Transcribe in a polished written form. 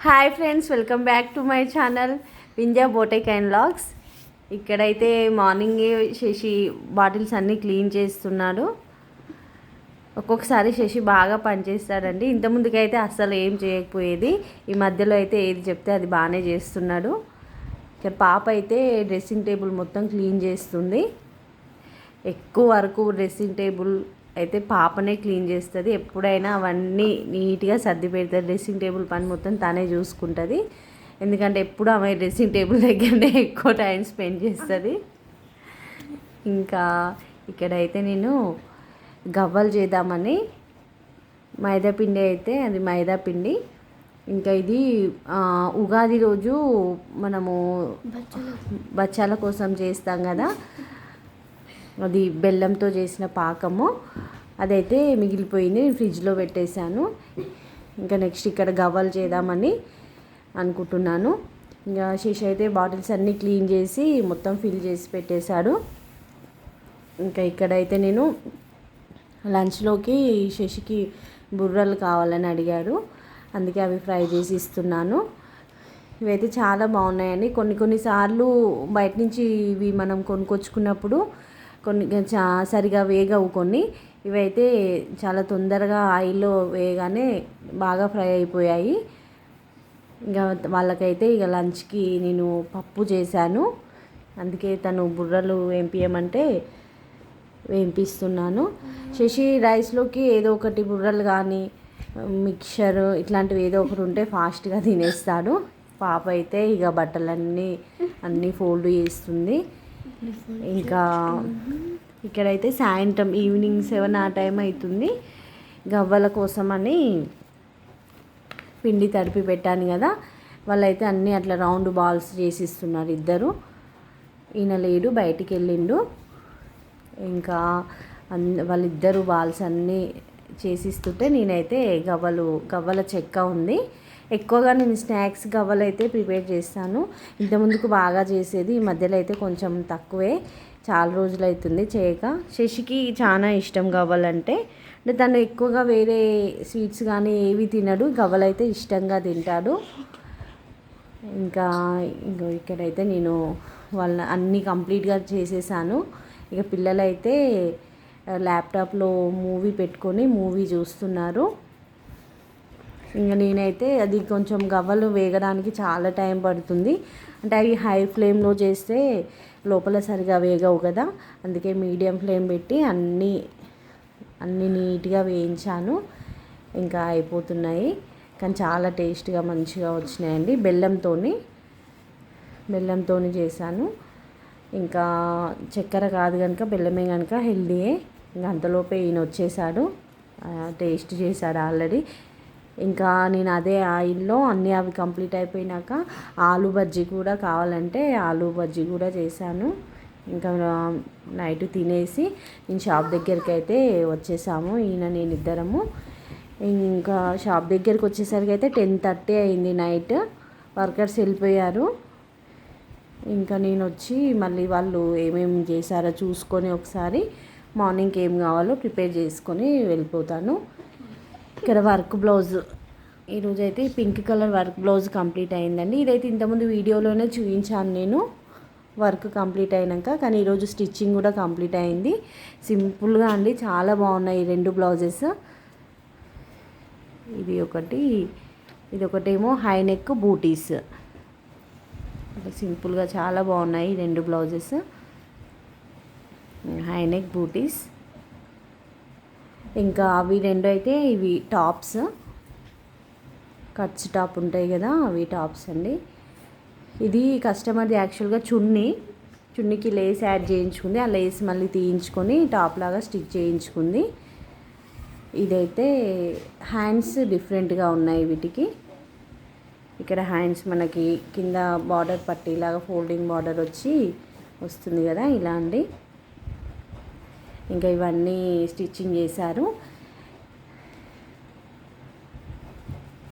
Hi friends, welcome back to my channel వింజా బోటెక్ and vlogs. ఇక్కడైతే మార్నింగ్ శశి బాటిల్స్ అన్నీ క్లీన్ చేస్తున్నాడు. ఒక్కొక్కసారి శశి బాగా పనిచేస్తాడండి. ఇంతకుముందుకైతే అస్సలు ఏం చేయకపోయేది. ఈ మధ్యలో అయితే ఏది చెప్తే అది బాగానే చేస్తున్నాడు. ఇక్కడ పాప అయితే డ్రెస్సింగ్ టేబుల్ మొత్తం క్లీన్ చేస్తుంది. ఎక్కువ వరకు డ్రెస్సింగ్ టేబుల్ అయితే పాపనే క్లీన్ చేస్తుంది. ఎప్పుడైనా అవన్నీ నీట్గా సర్ది పెడుతుంది. డ్రెస్సింగ్ టేబుల్ పని మొత్తం తనే చూసుకుంటుంది. ఎందుకంటే ఎప్పుడు ఆమె డ్రెస్సింగ్ టేబుల్ దగ్గరనే ఎక్కువ టైం స్పెండ్ చేస్తుంది. ఇంకా ఇక్కడైతే నేను గవ్వలు చేద్దామని మైదా పిండి అయితే అది మైదా పిండి. ఇంకా ఇది ఉగాది రోజు మనము బచ్చాల కోసం చేస్తాం కదా, అది బెల్లంతో చేసిన పాకము. అదైతే మిగిలిపోయింది, నేను ఫ్రిడ్జ్లో పెట్టేశాను. ఇంకా నెక్స్ట్ ఇక్కడ గవ్వలు చేద్దామని అనుకుంటున్నాను. ఇంకా శశి అయితే బాటిల్స్ అన్నీ క్లీన్ చేసి మొత్తం ఫిల్ చేసి పెట్టేశాడు. ఇంకా ఇక్కడైతే నేను లంచ్లోకి శశికి బుర్రలు కావాలని అడిగాడు, అందుకే అవి ఫ్రై చేసి ఇస్తున్నాను. ఇవైతే చాలా బాగున్నాయండి. కొన్నిసార్లు బయట నుంచి ఇవి మనం కొనుక్కొచ్చుకున్నప్పుడు కొన్ని సరిగా వేగవు. ఇవైతే చాలా తొందరగా ఆయిల్లో వేయగానే బాగా ఫ్రై అయిపోయాయి. ఇంకా వాళ్ళకైతే ఇక లంచ్కి నేను పప్పు చేశాను, అందుకే తను బుర్రలు వేంపియమంటే వేంపిస్తున్నాను. శశి రైస్లోకి ఏదో ఒకటి బుర్రలు కానీ మిక్చర్ ఇట్లాంటివి ఏదో ఒకటి ఉంటే ఫాస్ట్గా తినేస్తాడు. పాప అయితే ఇక బట్టలన్నీ ఫోల్డ్ చేస్తుంది. ఇంకా ఇక్కడైతే సాయంత్రం ఈవినింగ్ 7 ఆ టైం అవుతుంది. గవ్వల కోసమని పిండి తడిపి పెట్టాను కదా, వాళ్ళైతే అన్నీ అట్లా రౌండ్ బాల్స్ చేసిస్తున్నారు ఇద్దరు. ఈయన లేడు, బయటికి వెళ్ళిండు. ఇంకా వాళ్ళిద్దరు బాల్స్ అన్నీ చేసిస్తుంటే నేనైతే గవ్వల చెక్క ఉంది. ఎక్కువగా నేను స్నాక్స్ గవ్వలు అయితే ప్రిపేర్ చేస్తాను. ఇంతకుముందుకు బాగా చేసేది, ఈ మధ్యలో అయితే కొంచెం తక్కువే. చాలా రోజులు అవుతుంది చేయక. శశికి చాలా ఇష్టం గవ్వలంటే. అంటే తను ఎక్కువగా వేరే స్వీట్స్ కానీ ఏవి తినడు, గవ్వలైతే ఇష్టంగా తింటాడు. ఇంకా ఇక్కడైతే నేను వాళ్ళ అన్నీ కంప్లీట్గా చేసేసాను. ఇక పిల్లలైతే ల్యాప్టాప్లో మూవీ పెట్టుకొని మూవీ చూస్తున్నారు. ఇంకా నేనైతే అది కొంచెం గవ్వలు వేగడానికి చాలా టైం పడుతుంది. అంటే అవి హై ఫ్లేమ్లో చేస్తే లోపల సరిగా వేగవు కదా, అందుకే మీడియం ఫ్లేమ్ పెట్టి అన్నీ నీట్గా వేయించాను. ఇంకా అయిపోతున్నాయి, కానీ చాలా టేస్ట్గా మంచిగా వచ్చినాయండి. బెల్లంతో చేశాను. ఇంకా చక్కెర కాదు కనుక బెల్లమే కనుక హెల్దీయే. ఇంకా అంతలోపే ఈయన వచ్చేసాడు, టేస్ట్ చేశాడు ఆల్రెడీ. ఇంకా నేను అదే ఆయిల్లో అన్నీ అవి కంప్లీట్ అయిపోయినాక ఆలు బజ్జీ కూడా కావాలంటే ఆలు బజ్జీ కూడా చేశాను. ఇంకా నైట్ తినేసి నేను షాప్ దగ్గరికి అయితే వచ్చేసాము, నేను ఇద్దరము. ఇంకా షాప్ దగ్గరికి వచ్చేసరికి అయితే 10:30 అయింది నైట్. వర్కర్స్ వెళ్ళిపోయారు. ఇంకా నేను వచ్చి మళ్ళీ వాళ్ళు ఏమేమి చేశారో చూసుకొని ఒకసారి మార్నింగ్కి ఏం కావాలో ప్రిపేర్ చేసుకొని వెళ్ళిపోతాను. ఇక్కడ వర్క్ బ్లౌజ్ ఈరోజు అయితే pink colour work blouse complete అయిందండి. ఇదైతే ఇంతకుముందు వీడియోలోనే చూపించాను నేను వర్క్ కంప్లీట్ అయినాక, కానీ ఈరోజు స్టిచ్చింగ్ కూడా కంప్లీట్ అయింది. సింపుల్గా అండి, చాలా బాగున్నాయి ఈ 2 బ్లౌజెస్. ఇది ఒకటేమో హై నెక్ బూటీస్. సింపుల్గా చాలా బాగున్నాయి 2 బ్లౌజెస్, హై నెక్ బూటీస్. ఇంకా అవి 2 అయితే ఇవి టాప్స్, కట్స్ టాప్ ఉంటాయి కదా, అవి టాప్స్ అండి. ఇది కస్టమర్ది యాక్చువల్గా చున్నీకి లేస్ యాడ్ చేయించుకుంది. ఆ లేస్ మళ్ళీ తీయించుకొని టాప్ లాగా స్టిచ్ చేయించుకుంది. ఇదైతే హ్యాండ్స్ డిఫరెంట్గా ఉన్నాయి వీటికి. ఇక్కడ హ్యాండ్స్ మనకి కింద బార్డర్ పట్టీలాగా ఫోల్డింగ్ బార్డర్ వస్తుంది కదా, ఇలా అండి. ఇంకా ఇవన్నీ స్టిచ్చింగ్ చేశారు.